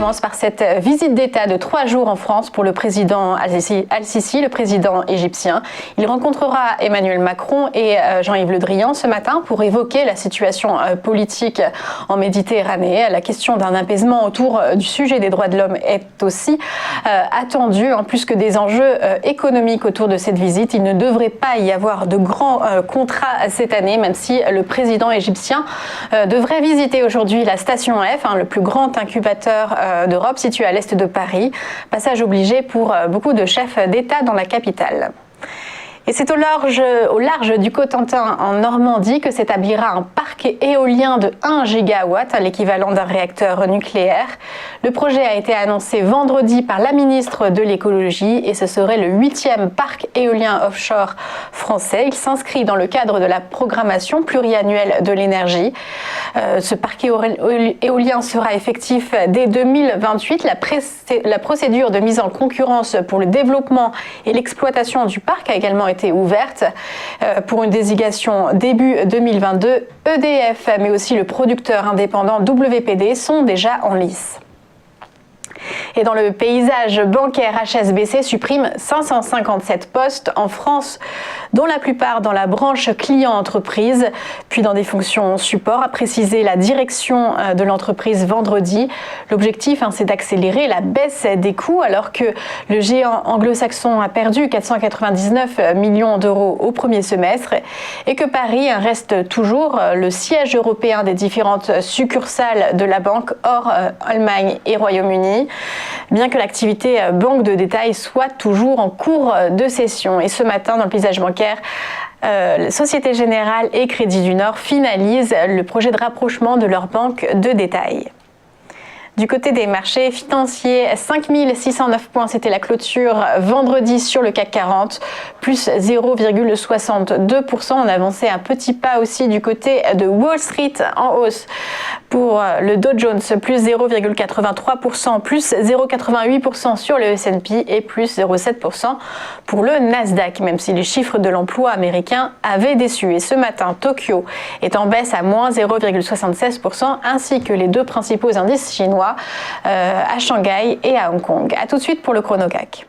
commence par cette visite d'État de 3 jours en France pour le président Al-Sisi, le président égyptien. Il rencontrera Emmanuel Macron et Jean-Yves Le Drian ce matin pour évoquer la situation politique en Méditerranée. La question d'un apaisement autour du sujet des droits de l'homme est aussi attendue. En plus que des enjeux économiques autour de cette visite, il ne devrait pas y avoir de grands contrats cette année, même si le président égyptien devrait visiter aujourd'hui la station F, le plus grand incubateur d'Europe situé à l'est de Paris. Passage obligé pour beaucoup de chefs d'État dans la capitale. Et c'est au large du Cotentin, en Normandie, que s'établira un parc éolien de 1 gigawatt, l'équivalent d'un réacteur nucléaire. Le projet a été annoncé vendredi par la ministre de l'écologie et ce serait le 8e parc éolien offshore français. Il s'inscrit dans le cadre de la programmation pluriannuelle de l'énergie. Ce parc éolien sera effectif dès 2028. La procédure de mise en concurrence pour le développement et l'exploitation du parc a également été ouverte pour une désignation début 2022. EDF, mais aussi le producteur indépendant WPD sont déjà en lice. Et dans le paysage bancaire, HSBC supprime 557 postes en France, dont la plupart dans la branche client-entreprise, puis dans des fonctions support, a précisé la direction de l'entreprise vendredi. L'objectif, c'est d'accélérer la baisse des coûts, alors que le géant anglo-saxon a perdu 499 millions d'euros au premier semestre et que Paris reste toujours le siège européen des différentes succursales de la banque hors Allemagne et Royaume-Uni, bien que l'activité banque de détail soit toujours en cours de cession. Et ce matin, dans le paysage bancaire, Société Générale et Crédit du Nord finalisent le projet de rapprochement de leurs banques de détail. Du côté des marchés financiers, 5609 points, c'était la clôture vendredi sur le CAC 40, plus 0,62%. On avançait un petit pas aussi du côté de Wall Street en hausse pour le Dow Jones, plus 0,83%, plus 0,88% sur le S&P et plus 0,7% pour le Nasdaq, même si les chiffres de l'emploi américain avaient déçu. Et ce matin, Tokyo est en baisse à moins 0,76%, ainsi que les deux principaux indices chinois à Shanghai et à Hong Kong. A tout de suite pour le chrono CAC.